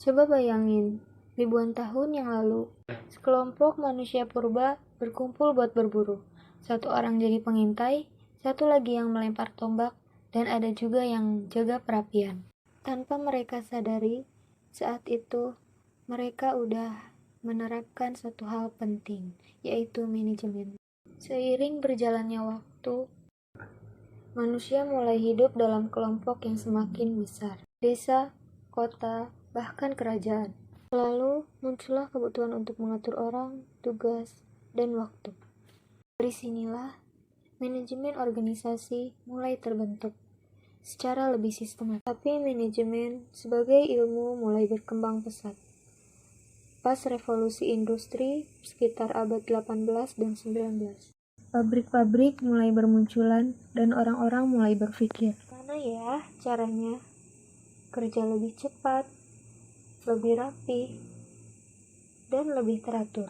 Coba bayangin, ribuan tahun yang lalu, sekelompok manusia purba berkumpul buat berburu. Satu orang jadi pengintai, satu lagi yang melempar tombak, dan ada juga yang jaga perapian. Tanpa mereka sadari, saat itu mereka udah menerapkan satu hal penting, yaitu manajemen. Seiring berjalannya waktu, manusia mulai hidup dalam kelompok yang semakin besar. Desa, kota, bahkan kerajaan. Lalu muncullah kebutuhan untuk mengatur orang, tugas, dan waktu. Dari sinilah manajemen organisasi mulai terbentuk secara lebih sistematis. Tapi manajemen sebagai ilmu mulai berkembang pesat. Pas revolusi industri sekitar abad 18 dan 19. Pabrik-pabrik mulai bermunculan dan orang-orang mulai berpikir, mana ya caranya kerja lebih cepat, lebih rapi, dan lebih teratur.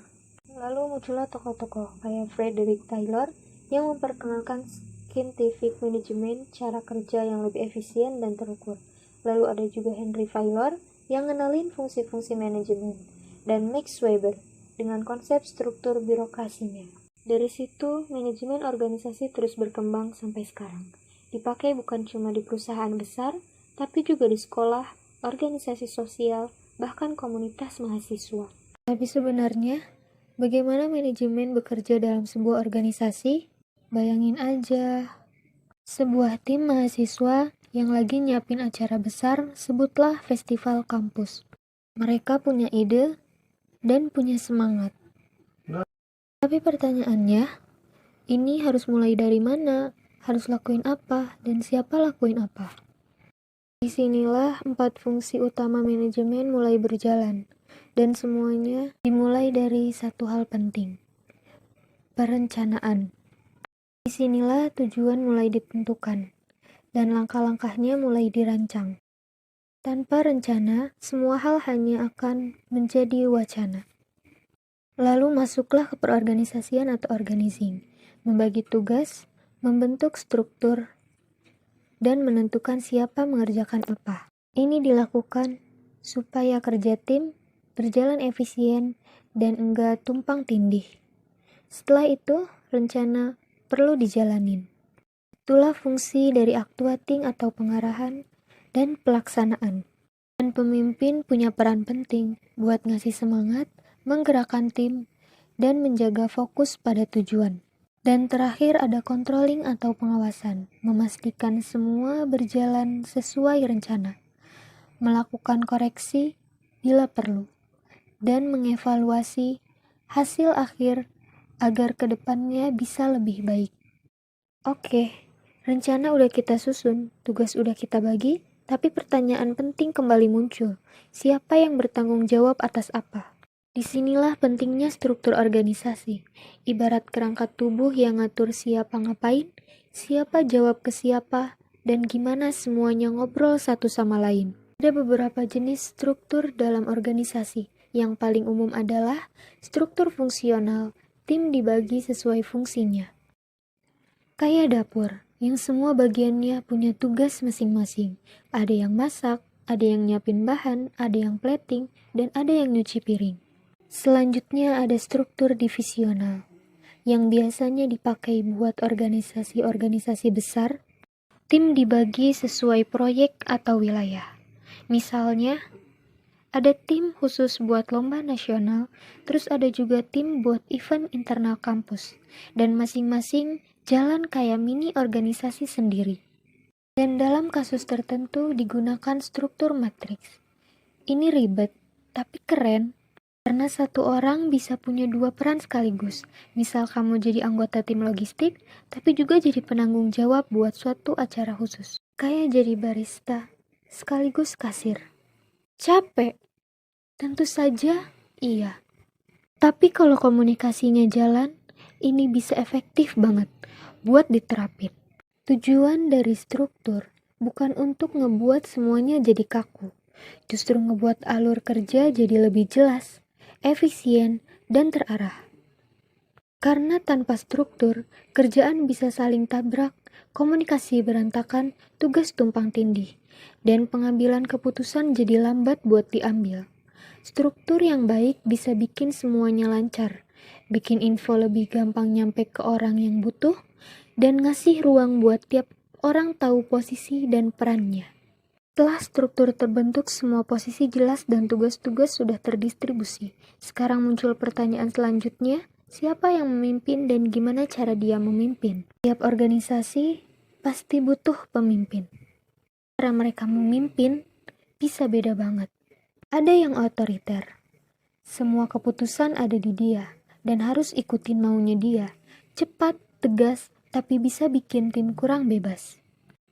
Lalu muncullah tokoh-tokoh kayak Frederick Taylor yang memperkenalkan scientific management, cara kerja yang lebih efisien dan terukur. Lalu ada juga Henry Fayol yang ngenalin fungsi-fungsi manajemen, dan Max Weber dengan konsep struktur birokrasinya. Dari situ, manajemen organisasi terus berkembang sampai sekarang. Dipakai bukan cuma di perusahaan besar, tapi juga di sekolah, organisasi sosial, bahkan komunitas mahasiswa. Tapi sebenarnya, bagaimana manajemen bekerja dalam sebuah organisasi? Bayangin aja, sebuah tim mahasiswa yang lagi nyiapin acara besar, sebutlah festival kampus. Mereka punya ide dan punya semangat. Tapi pertanyaannya, ini harus mulai dari mana? Harus lakuin apa? Dan siapa lakuin apa? Disinilah 4 fungsi utama manajemen mulai berjalan. Dan semuanya dimulai dari satu hal penting. Perencanaan. Disinilah tujuan mulai ditentukan. Dan langkah-langkahnya mulai dirancang. Tanpa rencana, semua hal hanya akan menjadi wacana. Lalu masuklah ke perorganisasian atau organizing, membagi tugas, membentuk struktur, dan menentukan siapa mengerjakan apa. Ini dilakukan supaya kerja tim berjalan efisien dan enggak tumpang tindih. Setelah itu, rencana perlu dijalanin. Itulah fungsi dari actuating atau pengarahan dan pelaksanaan. Dan pemimpin punya peran penting buat ngasih semangat, menggerakkan tim, dan menjaga fokus pada tujuan. Dan terakhir ada controlling atau pengawasan, memastikan semua berjalan sesuai rencana, melakukan koreksi bila perlu, dan mengevaluasi hasil akhir agar kedepannya bisa lebih baik. Oke, rencana udah kita susun, tugas udah kita bagi, tapi pertanyaan penting kembali muncul. Siapa yang bertanggung jawab atas apa? Disinilah pentingnya struktur organisasi. Ibarat kerangka tubuh yang ngatur siapa ngapain, siapa jawab ke siapa, dan gimana semuanya ngobrol satu sama lain. Ada beberapa jenis struktur dalam organisasi. Yang paling umum adalah struktur fungsional. Tim dibagi sesuai fungsinya. Kayak dapur, yang semua bagiannya punya tugas masing-masing. Ada yang masak, ada yang nyiapin bahan, ada yang plating, dan ada yang nyuci piring. Selanjutnya ada struktur divisional, yang biasanya dipakai buat organisasi-organisasi besar. Tim dibagi sesuai proyek atau wilayah. Misalnya, ada tim khusus buat lomba nasional, terus ada juga tim buat event internal kampus, dan masing-masing jalan kayak mini organisasi sendiri. Dan dalam kasus tertentu digunakan struktur matriks. Ini ribet, tapi keren. Karena satu orang bisa punya 2 peran sekaligus. Misal kamu jadi anggota tim logistik, tapi juga jadi penanggung jawab buat suatu acara khusus. Kayak jadi barista, sekaligus kasir. Capek? Tentu saja, iya. Tapi kalau komunikasinya jalan, ini bisa efektif banget buat diterapin. Tujuan dari struktur bukan untuk ngebuat semuanya jadi kaku. Justru ngebuat alur kerja jadi lebih jelas, efisien, dan terarah. Karena tanpa struktur, kerjaan bisa saling tabrak, komunikasi berantakan, tugas tumpang tindih. dan pengambilan keputusan jadi lambat buat diambil. Struktur yang baik bisa bikin semuanya lancar, bikin info lebih gampang nyampe ke orang yang butuh, dan ngasih ruang buat tiap orang tahu posisi dan perannya. Setelah struktur terbentuk, semua posisi jelas dan tugas-tugas sudah terdistribusi. Sekarang muncul pertanyaan selanjutnya, siapa yang memimpin dan gimana cara dia memimpin? Tiap organisasi pasti butuh pemimpin. Cara mereka memimpin bisa beda banget. Ada yang otoriter. Semua keputusan ada di dia dan harus ikutin maunya dia. Cepat, tegas, tapi bisa bikin tim kurang bebas.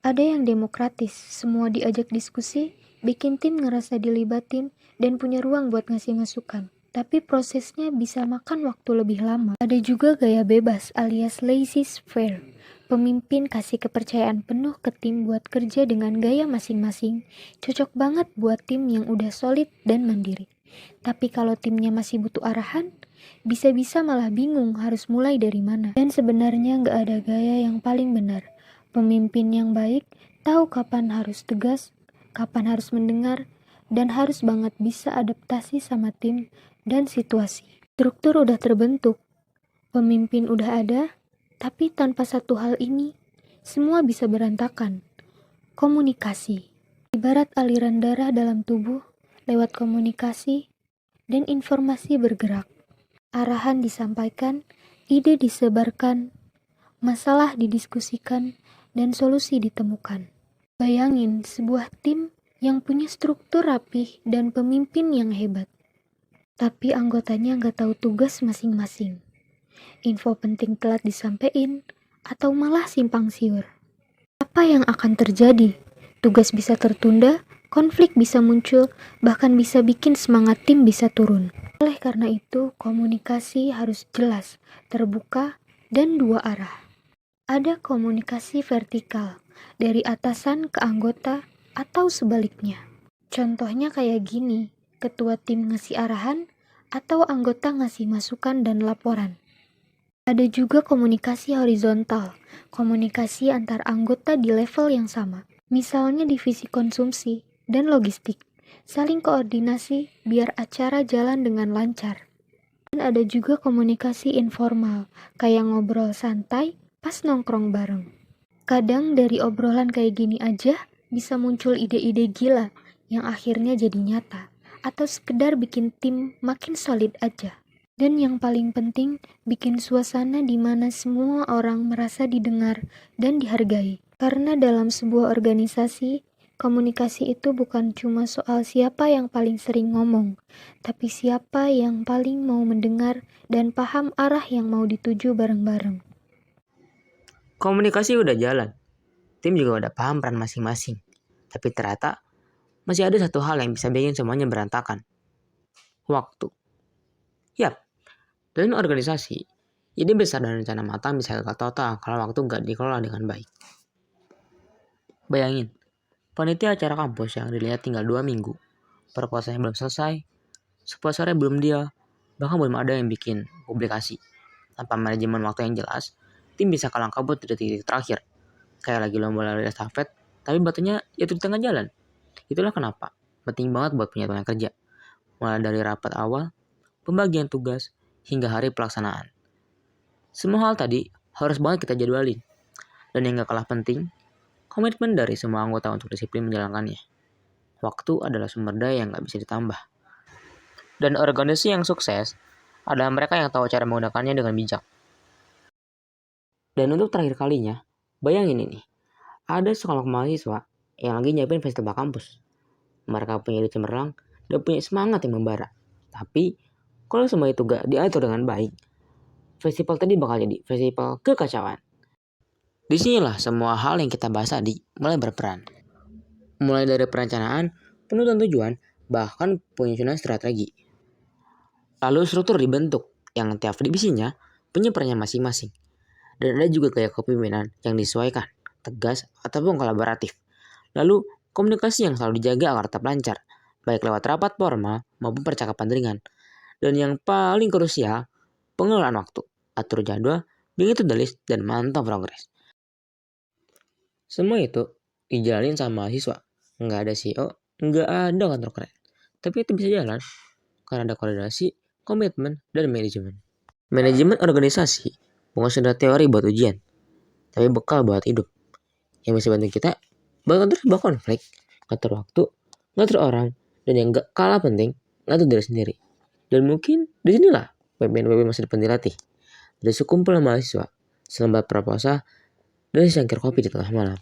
Ada yang demokratis, semua diajak diskusi, bikin tim ngerasa dilibatin, dan punya ruang buat ngasih masukan. Tapi prosesnya bisa makan waktu lebih lama. Ada juga gaya bebas alias laissez-faire. Pemimpin kasih kepercayaan penuh ke tim buat kerja dengan gaya masing-masing. Cocok banget buat tim yang udah solid dan mandiri. Tapi kalau timnya masih butuh arahan, bisa-bisa malah bingung harus mulai dari mana. Dan sebenarnya nggak ada gaya yang paling benar. Pemimpin yang baik tahu kapan harus tegas, kapan harus mendengar, dan harus banget bisa adaptasi sama tim dan situasi. Struktur udah terbentuk, pemimpin udah ada, tapi tanpa satu hal ini, semua bisa berantakan. Komunikasi, ibarat aliran darah dalam tubuh, lewat komunikasi, dan informasi bergerak. Arahan disampaikan, ide disebarkan, masalah didiskusikan, dan solusi ditemukan. Bayangin sebuah tim yang punya struktur rapih dan pemimpin yang hebat. Tapi anggotanya nggak tahu tugas masing-masing. Info penting telat disampaikan atau malah simpang siur. Apa yang akan terjadi? Tugas bisa tertunda, konflik bisa muncul, bahkan bisa bikin semangat tim bisa turun. Oleh karena itu, komunikasi harus jelas, terbuka, dan dua arah. Ada komunikasi vertikal, dari atasan ke anggota atau sebaliknya. Contohnya kayak gini, ketua tim ngasih arahan atau anggota ngasih masukan dan laporan. Ada juga komunikasi horizontal, komunikasi antar anggota di level yang sama. Misalnya divisi konsumsi dan logistik, saling koordinasi biar acara jalan dengan lancar. Dan ada juga komunikasi informal, kayak ngobrol santai pas nongkrong bareng. Kadang dari obrolan kayak gini aja bisa muncul ide-ide gila yang akhirnya jadi nyata, atau sekedar bikin tim makin solid aja. Dan yang paling penting, bikin suasana di mana semua orang merasa didengar dan dihargai. Karena dalam sebuah organisasi, komunikasi itu bukan cuma soal siapa yang paling sering ngomong, tapi siapa yang paling mau mendengar dan paham arah yang mau dituju bareng-bareng. Komunikasi udah jalan, tim juga udah paham peran masing-masing. Tapi ternyata masih ada satu hal yang bisa bikin semuanya berantakan. Waktu. Yap, dalam organisasi, ide besar dan rencana matang bisa gagal total kalau waktu nggak dikelola dengan baik. Bayangin, panitia acara kampus yang dilihat tinggal 2 minggu, proposalnya belum selesai, sponsornya belum deal, bahkan belum ada yang bikin publikasi. Tanpa manajemen waktu yang jelas, tim bisa kalang kabut di detik terakhir. Kayak lagi lomba lari estafet, tapi batunya jatuh di tengah jalan. Itulah kenapa penting banget buat punya teman kerja. Mulai dari rapat awal, pembagian tugas, hingga hari pelaksanaan. Semua hal tadi harus banget kita jadwalin. Dan yang gak kalah penting, komitmen dari semua anggota untuk disiplin menjalankannya. Waktu adalah sumber daya yang gak bisa ditambah. Dan organisasi yang sukses adalah mereka yang tahu cara menggunakannya dengan bijak. Dan untuk terakhir kalinya, bayangin ini. Ada sekelompok mahasiswa yang lagi nyiapin festival kampus. Mereka punya ide cemerlang dan punya semangat yang membara. Tapi, kalau semua itu gak diatur dengan baik, festival tadi bakal jadi festival kekacauan. Disinilah semua hal yang kita bahas tadi mulai berperan. Mulai dari perencanaan, penutupan tujuan, bahkan penyusunan strategi. Lalu struktur dibentuk, yang tiap divisinya punya perannya masing-masing. Dan ada juga gaya kepemimpinan yang disesuaikan, tegas ataupun kolaboratif. Lalu komunikasi yang selalu dijaga agar tetap lancar, baik lewat rapat formal maupun percakapan ringan. Dan yang paling krusial, pengelolaan waktu, atur jadwal, bikin to the list, dan mantap progres. Semua itu dijalin sama mahasiswa, Nggak ada CEO, nggak ada kantor keren. Tapi itu bisa jalan karena ada koordinasi, komitmen, dan manajemen. Manajemen organisasi bukan sekedar teori buat ujian, tapi bekal buat hidup. Yang bisa bantu kita bahkan terus bawa konflik, ngatur waktu, ngatur orang, dan yang gak kalah penting, ngatur diri sendiri. Dan mungkin disinilah pemimpin masa depan dilatih. Dari sekumpulan mahasiswa, selembar proposal, dan secangkir kopi di tengah malam.